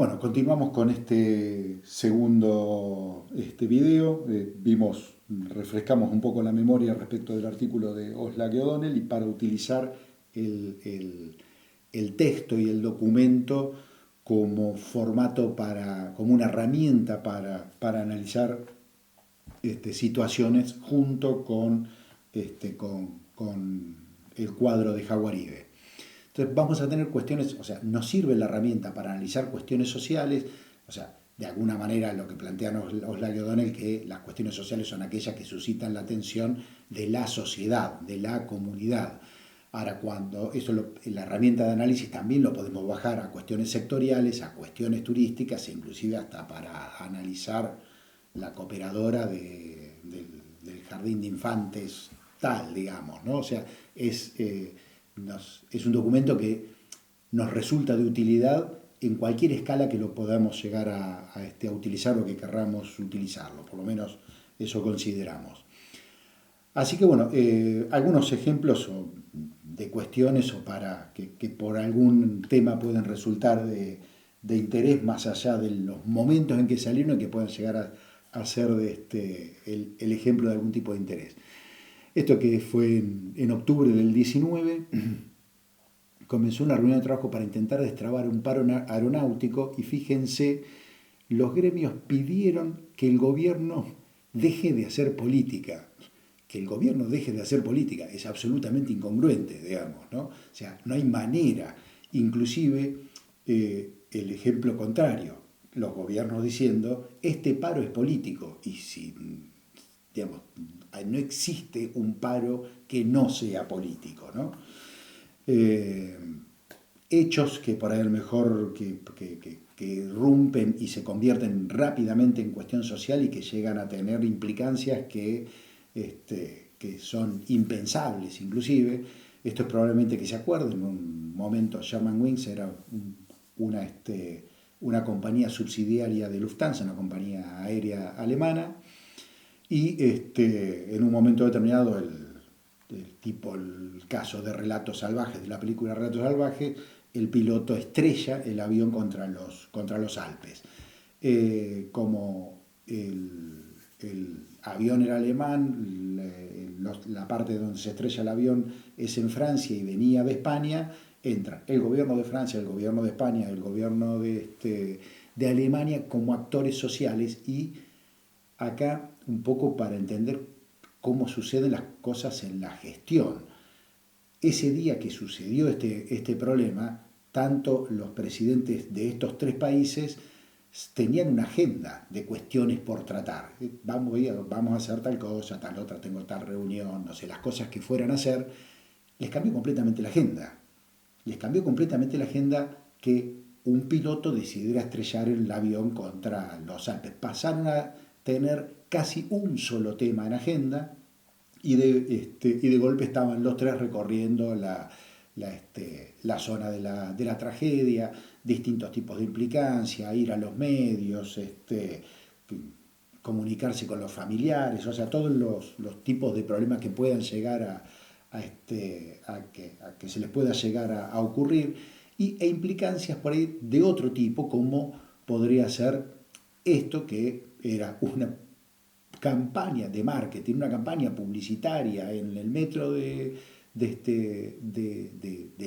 Bueno, continuamos con este segundo video. Refrescamos un poco la memoria respecto del artículo de Oslak y O'Donnell y para utilizar el, el- el texto y el documento como formato como una herramienta para analizar situaciones junto con el cuadro de Jaguaribe. Entonces vamos a tener cuestiones, o sea, nos sirve la herramienta para analizar cuestiones sociales, o sea, de alguna manera lo que plantean Oslak y O'Donnell, que las cuestiones sociales son aquellas que suscitan la atención de la sociedad, de la comunidad. Ahora, cuando la herramienta de análisis también lo podemos bajar a cuestiones sectoriales, a cuestiones turísticas e inclusive hasta para analizar la cooperadora del jardín de infantes tal, digamos, ¿no? O sea, es un documento que nos resulta de utilidad en cualquier escala que lo podamos llegar a utilizar o que querramos utilizarlo, por lo menos eso consideramos. Así que bueno, algunos ejemplos de cuestiones o para que por algún tema pueden resultar de interés más allá de los momentos en que salieron y que puedan llegar a ser el ejemplo de algún tipo de interés. Esto que fue en octubre del 19, comenzó una reunión de trabajo para intentar destrabar un paro aeronáutico y fíjense, los gremios pidieron que el gobierno deje de hacer política. Que el gobierno deje de hacer política es absolutamente incongruente, digamos, ¿no? O sea, no hay manera. Inclusive el ejemplo contrario, los gobiernos diciendo, este paro es político y si, digamos, no existe un paro que no sea político, ¿no? Eh, Hechos que por ahí a lo mejor que rompen y se convierten rápidamente en cuestión social y que llegan a tener implicancias que son impensables inclusive. Esto es probablemente que se acuerden, en un momento Germanwings era una compañía subsidiaria de Lufthansa, una compañía aérea alemana, y en un momento determinado el caso de Relatos Salvajes, de la película Relatos Salvajes, el piloto estrella el avión contra los Alpes. Como el avión era alemán, la parte donde se estrella el avión es en Francia y venía de España, entra el gobierno de Francia, el gobierno de España, el gobierno de Alemania como actores sociales y acá un poco para entender cómo suceden las cosas en la gestión. Ese día que sucedió este problema, tanto los presidentes de estos tres países tenían una agenda de cuestiones por tratar. Vamos a hacer tal cosa, tal otra, tengo tal reunión, no sé, las cosas que fueran a hacer, les cambió completamente la agenda. Les cambió completamente la agenda que un piloto decidiera estrellar el avión contra los Alpes. Pasaron a tener casi un solo tema en agenda y de golpe estaban los tres recorriendo la zona de la tragedia, distintos tipos de implicancia, ir a los medios, comunicarse con los familiares, o sea, todos los tipos de problemas que puedan llegar a que se les pueda llegar a ocurrir, e implicancias por ahí de otro tipo, como podría ser esto que era una campaña de marketing, una campaña publicitaria en el metro de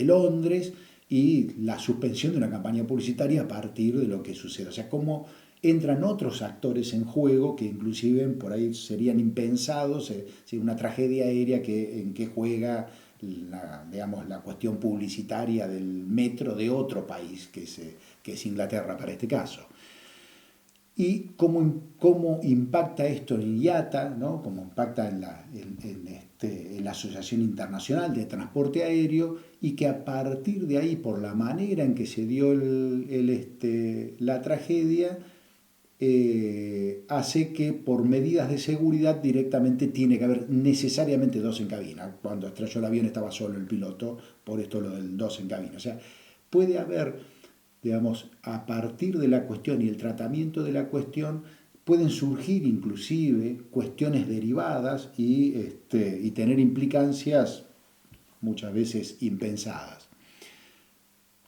Londres y la suspensión de una campaña publicitaria a partir de lo que sucede. O sea, cómo entran otros actores en juego que inclusive por ahí serían impensados, una tragedia aérea en que juega digamos, la cuestión publicitaria del metro de otro país, que es Inglaterra para este caso. Y cómo impacta esto en IATA, ¿no? Cómo impacta en la Asociación Internacional de Transporte Aéreo, y que a partir de ahí, por la manera en que se dio la tragedia, hace que por medidas de seguridad directamente tiene que haber necesariamente dos en cabina. Cuando estrelló el avión estaba solo el piloto, por esto lo del dos en cabina. O sea, puede haber, digamos, a partir de la cuestión y el tratamiento de la cuestión, pueden surgir inclusive cuestiones derivadas y tener implicancias muchas veces impensadas.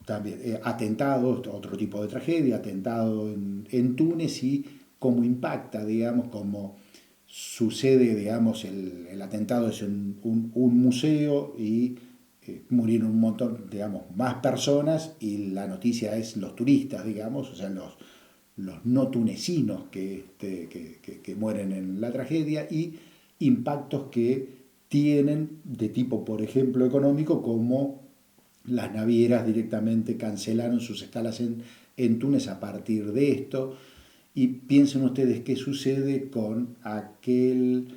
también atentados, otro tipo de tragedia, atentado en Túnez y cómo impacta, digamos, cómo sucede, digamos, el atentado es en un museo y murieron un montón, digamos, más personas y la noticia es los turistas, digamos, o sea, los no tunecinos que mueren en la tragedia y impactos que tienen de tipo, por ejemplo, económico, como las navieras directamente cancelaron sus escalas en Túnez a partir de esto. Y piensen ustedes qué sucede con aquel,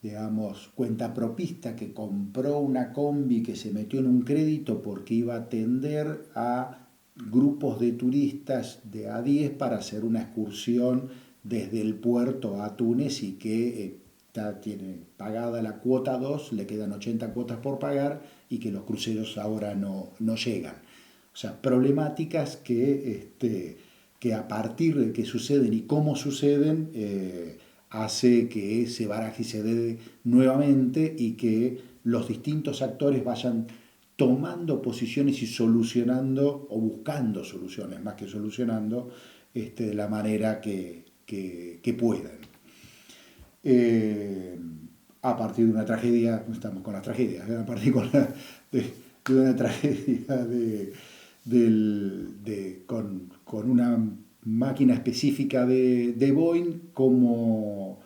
digamos, cuentapropista que compró una combi que se metió en un crédito porque iba a atender a grupos de turistas de A10 para hacer una excursión desde el puerto a Túnez y que tiene pagada la cuota 2, le quedan 80 cuotas por pagar y que los cruceros ahora no llegan. O sea, problemáticas que a partir de que suceden y cómo suceden, hace que se baraje y se dé nuevamente y que los distintos actores vayan tomando posiciones y solucionando o buscando soluciones, más que solucionando, de la manera que puedan. Eh, a partir de una tragedia, no estamos con las tragedias, a partir de una tragedia con una máquina específica de Boeing, cómo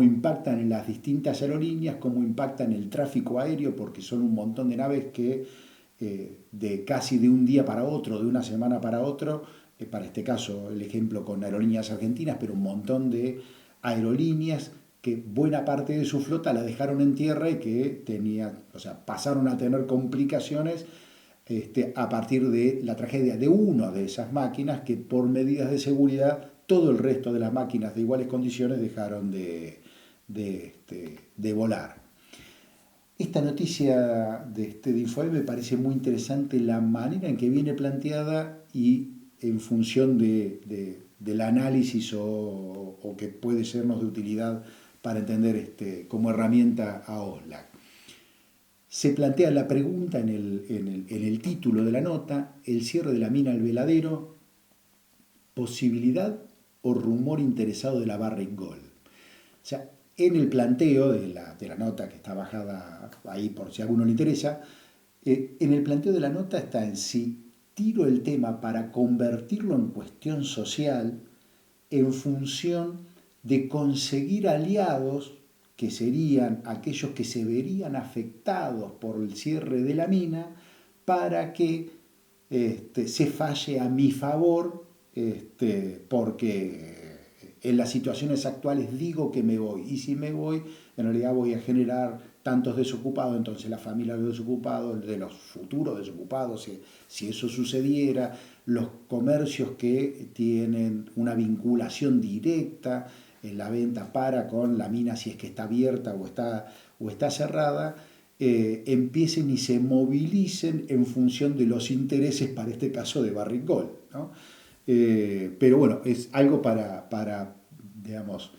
impactan en las distintas aerolíneas, cómo impactan el tráfico aéreo, porque son un montón de naves que de casi de un día para otro, de una semana para otro, para este caso el ejemplo con Aerolíneas Argentinas, pero un montón de aerolíneas que buena parte de su flota la dejaron en tierra y que pasaron a tener complicaciones a partir de la tragedia de una de esas máquinas que por medidas de seguridad todo el resto de las máquinas de iguales condiciones dejaron de volar. Esta noticia de Infobae me parece muy interesante la manera en que viene planteada y en función del análisis o que puede sernos de utilidad para entender como herramienta a OSLAC. Se plantea la pregunta en el título de la nota: el cierre de la mina El Veladero, posibilidad o rumor interesado de la Barrick Gold. O sea, en el planteo de la nota, que está bajada ahí por si a alguno le interesa, en el planteo de la nota está en si tiro el tema para convertirlo en cuestión social en función de conseguir aliados que serían aquellos que se verían afectados por el cierre de la mina para que se falle a mi favor, porque en las situaciones actuales digo que me voy y si me voy en realidad voy a generar tantos desocupados, entonces la familia de los desocupados, de los futuros desocupados, si eso sucediera, los comercios que tienen una vinculación directa en la venta para con la mina, si es que está abierta o está cerrada, empiecen y se movilicen en función de los intereses, para este caso de Barrick Gold, ¿no? Pero bueno, es algo para digamos,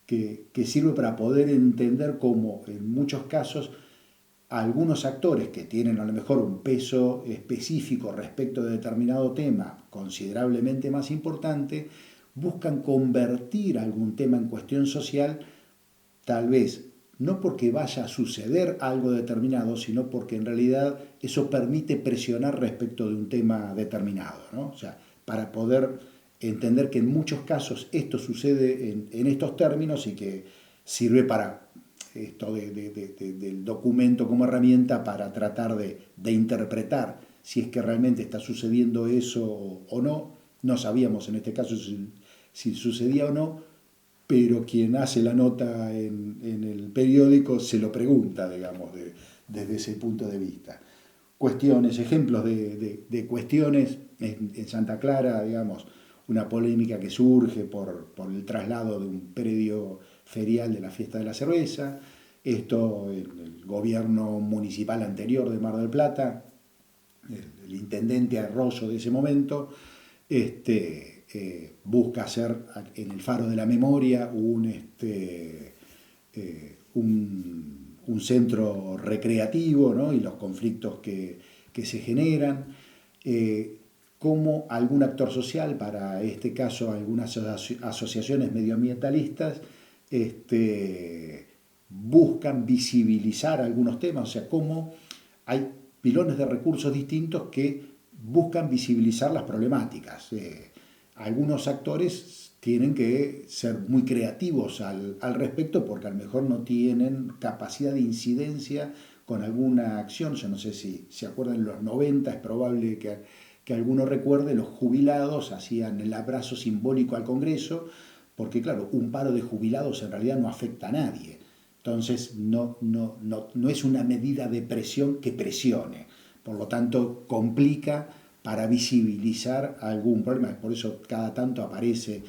que sirve para poder entender cómo en muchos casos algunos actores que tienen a lo mejor un peso específico respecto de determinado tema considerablemente más importante, buscan convertir algún tema en cuestión social, tal vez no porque vaya a suceder algo determinado, sino porque en realidad eso permite presionar respecto de un tema determinado, ¿no? O sea, para poder entender que en muchos casos esto sucede en estos términos y que sirve para esto del documento como herramienta para tratar de interpretar si es que realmente está sucediendo eso o no. No sabíamos en este caso si sucedía o no, pero quien hace la nota en el periódico se lo pregunta, digamos, desde ese punto de vista. Cuestiones, ejemplos de cuestiones en Santa Clara, digamos, una polémica que surge por el traslado de un predio ferial de la Fiesta de la Cerveza. Esto en el gobierno municipal anterior de Mar del Plata, el intendente Arroyo de ese momento, busca hacer en el Faro de la Memoria un centro recreativo, ¿no? Y los conflictos que se generan. cómo algún actor social, para este caso algunas asociaciones medioambientalistas, buscan visibilizar algunos temas, o sea, cómo hay pilones de recursos distintos que buscan visibilizar las problemáticas. Algunos actores tienen que ser muy creativos al respecto porque a lo mejor no tienen capacidad de incidencia con alguna acción. Yo no sé si se acuerdan, en los 90 es probable que alguno recuerde, los jubilados hacían el abrazo simbólico al Congreso, porque claro, un paro de jubilados en realidad no afecta a nadie. Entonces no es una medida de presión que presione. Por lo tanto, complica para visibilizar algún problema. Por eso cada tanto aparece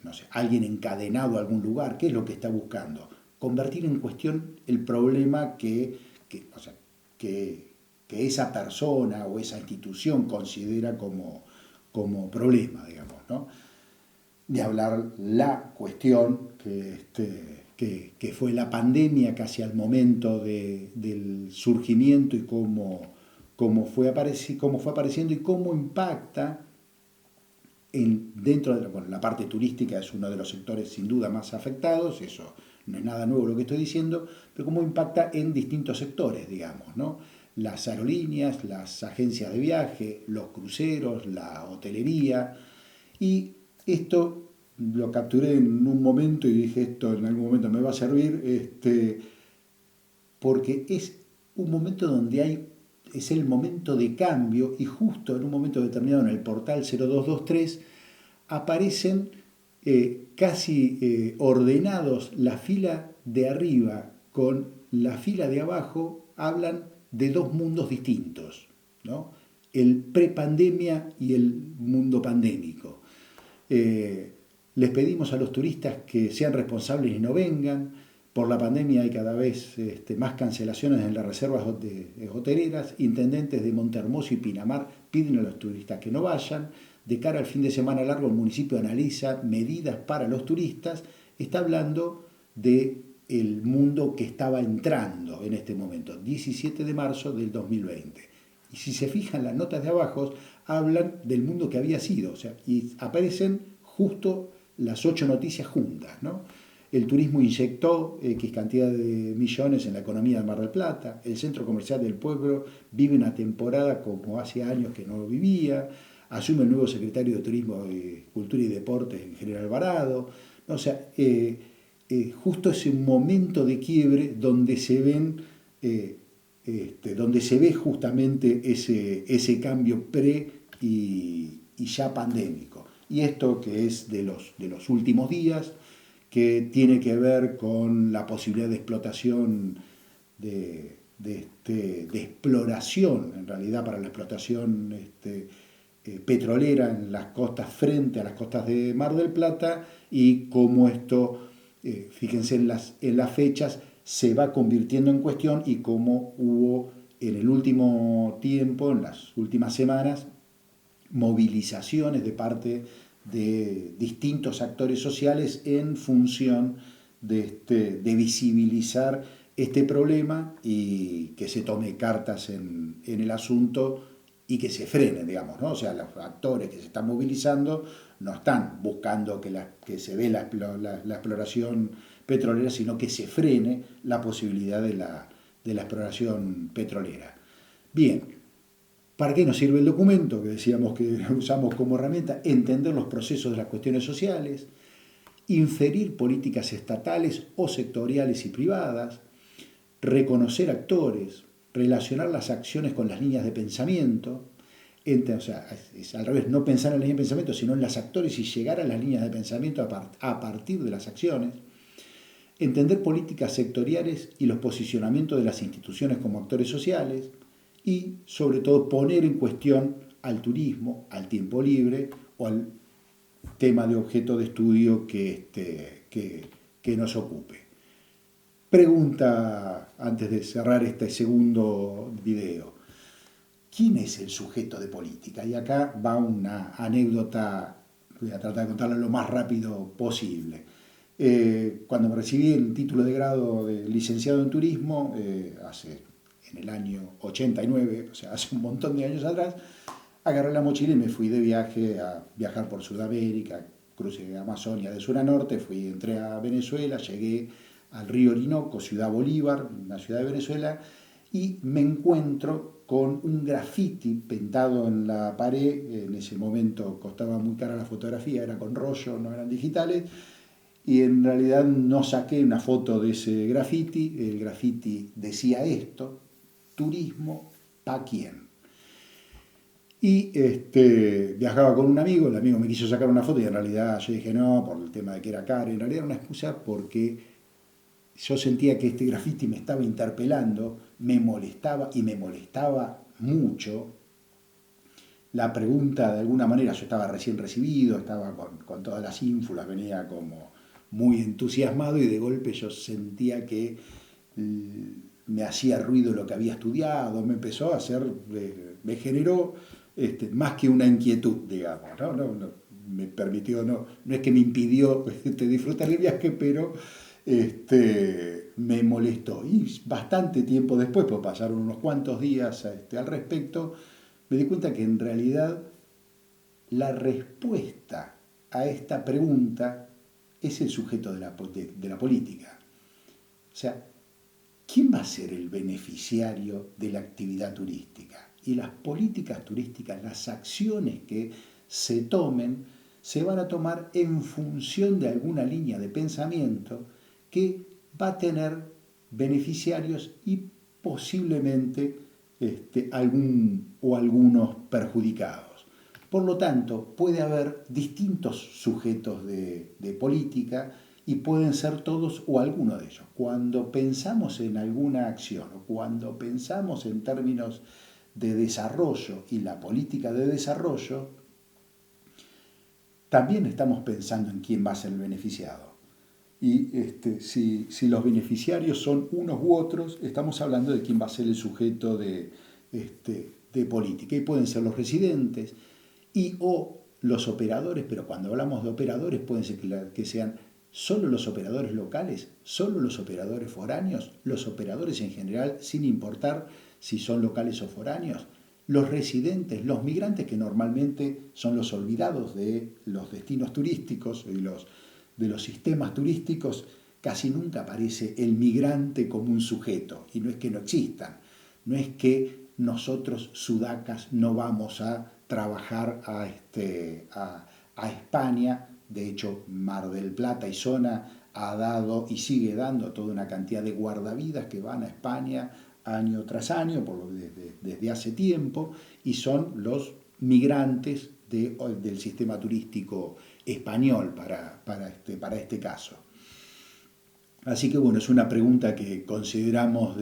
no sé, alguien encadenado a algún lugar. ¿Qué es lo que está buscando? Convertir en cuestión el problema o sea, que esa persona o esa institución considera como problema, digamos, ¿no? De hablar la cuestión que fue la pandemia casi al momento del surgimiento y cómo fue apareciendo y cómo impacta dentro de la parte turística. Es uno de los sectores sin duda más afectados, eso no es nada nuevo lo que estoy diciendo, pero cómo impacta en distintos sectores, digamos, ¿no? Las aerolíneas, las agencias de viaje, los cruceros, la hotelería. Y esto lo capturé en un momento y dije, esto en algún momento me va a servir, porque es un momento donde es el momento de cambio, y justo en un momento determinado en el portal 0223 aparecen casi ordenados la fila de arriba con la fila de abajo, hablan de dos mundos distintos, ¿no? El prepandemia y el mundo pandémico. Les pedimos a los turistas que sean responsables y no vengan. Por la pandemia hay cada vez más cancelaciones en las reservas hoteleras. Intendentes de Montehermoso y Pinamar piden a los turistas que no vayan. De cara al fin de semana largo, el municipio analiza medidas para los turistas. Está hablando del mundo que estaba entrando en este momento, 17 de marzo del 2020. Y si se fijan las notas de abajo, hablan del mundo que había sido, o sea, y aparecen justo las 8 noticias juntas, ¿no? El turismo inyectó X cantidad de millones en la economía de Mar del Plata. El centro comercial del pueblo vive una temporada como hace años que no vivía. Asume el nuevo secretario de Turismo, Cultura y Deportes, en General Alvarado. O sea, justo es un momento de quiebre donde se ven, donde se ve justamente ese cambio pre y ya pandémico. Y esto que es de los últimos días, que tiene que ver con la posibilidad de explotación, de exploración, en realidad para la explotación petrolera en las costas, frente a las costas de Mar del Plata, y cómo esto, fíjense en las fechas, se va convirtiendo en cuestión, y cómo hubo en el último tiempo, en las últimas semanas, movilizaciones de parte de distintos actores sociales en función de visibilizar este problema y que se tome cartas en el asunto y que se frene, digamos, ¿no? O sea, los actores que se están movilizando no están buscando que se ve la exploración petrolera, sino que se frene la posibilidad de la exploración petrolera. Bien. ¿Para qué nos sirve el documento? Que decíamos que usamos como herramienta: entender los procesos de las cuestiones sociales, inferir políticas estatales o sectoriales y privadas, reconocer actores, relacionar las acciones con las líneas de pensamiento. O sea, es al revés, no pensar en las líneas de pensamiento, sino en los actores y llegar a las líneas de pensamiento a partir de las acciones. Entender políticas sectoriales y los posicionamientos de las instituciones como actores sociales. Y, sobre todo, poner en cuestión al turismo, al tiempo libre o al tema de objeto de estudio que nos ocupe. Pregunta, antes de cerrar este segundo video: ¿quién es el sujeto de política? Y acá va una anécdota, voy a tratar de contarla lo más rápido posible. Cuando me recibí el título de grado de licenciado en turismo, hace en el año 89, o sea, hace un montón de años atrás, agarré la mochila y me fui de viaje a viajar por Sudamérica, crucé Amazonia de sur a norte, entré a Venezuela, llegué al río Orinoco, Ciudad Bolívar, una ciudad de Venezuela, y me encuentro con un graffiti pintado en la pared. En ese momento costaba muy cara la fotografía, era con rollo, no eran digitales, y en realidad no saqué una foto de ese graffiti. El graffiti decía esto: turismo, ¿pa' quién? Y viajaba con un amigo, el amigo me quiso sacar una foto y en realidad yo dije no, por el tema de que era caro. En realidad era una excusa porque yo sentía que este graffiti me estaba interpelando, me molestaba y me molestaba mucho. La pregunta, de alguna manera, yo estaba recién recibido, estaba con todas las ínfulas, venía como muy entusiasmado y de golpe yo sentía que me hacía ruido lo que había estudiado, me empezó a hacer, me generó más que una inquietud, digamos, ¿no? Me permitió, no es que me impidió disfrutar el viaje, pero me molestó. Y bastante tiempo después, pues pasaron unos cuantos días al respecto, me di cuenta que en realidad la respuesta a esta pregunta es el sujeto de la política. O sea, ¿quién va a ser el beneficiario de la actividad turística? Y las políticas turísticas, las acciones que se tomen, se van a tomar en función de alguna línea de pensamiento que va a tener beneficiarios y posiblemente algún o algunos perjudicados. Por lo tanto, puede haber distintos sujetos de política y pueden ser todos o alguno de ellos. Cuando pensamos en alguna acción o cuando pensamos en términos de desarrollo y la política de desarrollo, también estamos pensando en quién va a ser el beneficiado. Y si los beneficiarios son unos u otros, estamos hablando de quién va a ser el sujeto de política. Y pueden ser los residentes y o los operadores, pero cuando hablamos de operadores pueden ser que sean solo los operadores locales, solo los operadores foráneos, los operadores en general, sin importar si son locales o foráneos, los residentes, los migrantes, que normalmente son los olvidados de los destinos turísticos y de los sistemas turísticos. Casi nunca aparece el migrante como un sujeto, y no es que no existan, no es que nosotros sudacas no vamos a trabajar a España. De hecho, Mar del Plata y zona ha dado y sigue dando toda una cantidad de guardavidas que van a España año tras año, desde hace tiempo, y son los migrantes del sistema turístico español para este caso. Así que bueno, es una pregunta que consideramos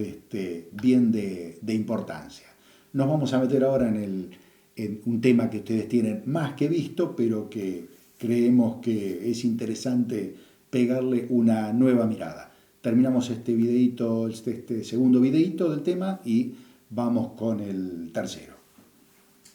bien de importancia. Nos vamos a meter ahora en un tema que ustedes tienen más que visto, pero que creemos que es interesante pegarle una nueva mirada. Terminamos este videito, este segundo videito del tema y vamos con el tercero.